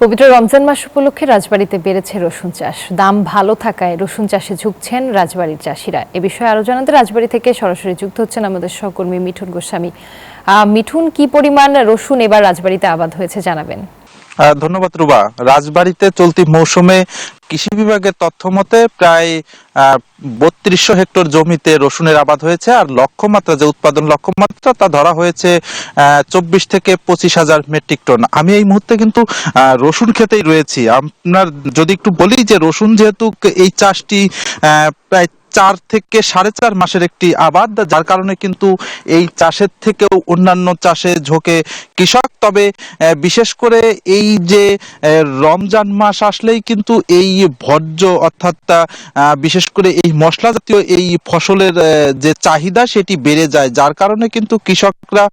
পবিত্র রমজান মাস উপলক্ষে রাজবাড়ীতে বেড়েছে রসুন চাষ। দাম ভালো থাকায় রসুন চাষে ঝুঁকছেন রাজবাড়ীর চাষিরা। এ বিষয়ে আরো জানাতে রাজবাড়ী থেকে সরাসরি যুক্ত হচ্ছেন আমাদের সহকর্মী মিঠুন গোস্বামী। মিঠুন, কি পরিমাণ রসুন এবার রাজবাড়ীতে আবাদ হয়েছে জানাবেন? ধন্যবাদ রুবা। রাজবাড়ীতে চলতি মৌসুমে কৃষি বিভাগের তথ্য মতে প্রায় ৩২০০ হেক্টর জমিতে রসুনের আবাদ হয়েছে। আর লক্ষ্যমাত্রা, যে উৎপাদন লক্ষ্যমাত্রা, তা ধরা হয়েছে ২৪ থেকে ২৫,০০০ মেট্রিক টন। আমি এই মুহূর্তে কিন্তু রসুন ক্ষেতেই রয়েছি। আপনার যদি একটু বলি যে রসুন যেহেতু এই চাষটি প্রায় ৪ থেকে ৪.৫ মাসের একটি আবাদ, যার কারণে কিন্তু এই চাষের থেকেও অন্যান্য চাষে ঝোঁকে কৃষক। তবে বিশেষ করে এই যে রমজান মাস আসলেই কিন্তু এই ভোজ্য অর্থাৎ বিশেষ করে এই মশলা জাতীয় এই ফসলের যে চাহিদা সেটি বেড়ে যায়, যার কারণে কিন্তু কৃষকরা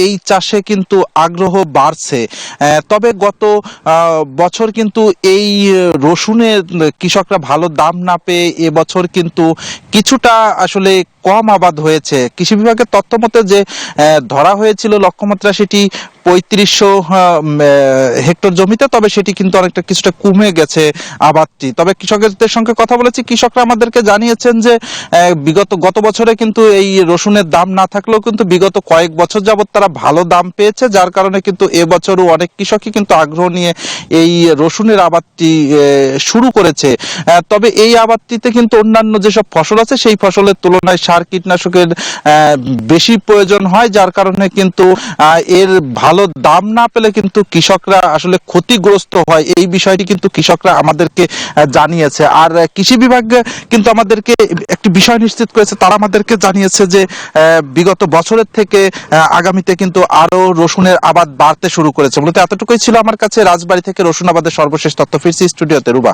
এই চাষে কিন্তু আগ্রহ বাড়ছে। তবে গত বছর কিন্তু এই রসুনের কৃষকরা ভালো দাম না পেয়ে এবছর কিন্তু কিছুটা আসলে কম আবাদ হয়েছে। কৃষি বিভাগের তথ্য মতে যে ধরা হয়েছিল লক্ষ্যমাত্রা, সেটি ৩৫০০ হেক্টর জমিতে, তবে সেটি কিন্তু অনেকটা কিছুটা কমে গেছে আবাদটি। তবে কৃষকদের সঙ্গে কথা বলেছি, কৃষকরা আমাদেরকে জানিয়েছেন যে গত বছরে কিন্তু এই রসুনের দাম না থাকলেও কিন্তু বিগত কয়েক বছর যাবত তারা ভালো দাম পেয়েছে, যার কারণে কিন্তু এবছরও অনেক কৃষকই কিন্তু আগ্রহ নিয়ে এই রসুনের আবাদটি শুরু করেছে। তবে এই আবাদটিতে কিন্তু অন্যান্য যেসব ফসল আছে সেই ফসলের তুলনায় সার কীটনাশকের বেশি প্রয়োজন হয়, যার কারণে কিন্তু এর ভালো দাম না পেলে কিন্তু কৃষকরা আসলে ক্ষতিগ্রস্ত হয়। এই বিষয়টি কিন্তু কৃষকরা আমাদেরকে জানিয়েছে। আর কৃষি বিভাগ কিন্তু আমাদেরকে একটি বিষয় নিশ্চিত করেছে, তারা আমাদেরকে জানিয়েছে যে বিগত বছরের থেকে আগামীতে কিন্তু আরো রসুনের আবাদ বাড়তে শুরু করেছে। মূলত এতটুকুই ছিল আমার কাছে রাজবাড়ী থেকে রসুন আবাদের সর্বশেষ তথ্য। ফিরছি স্টুডিওতে, রুবা।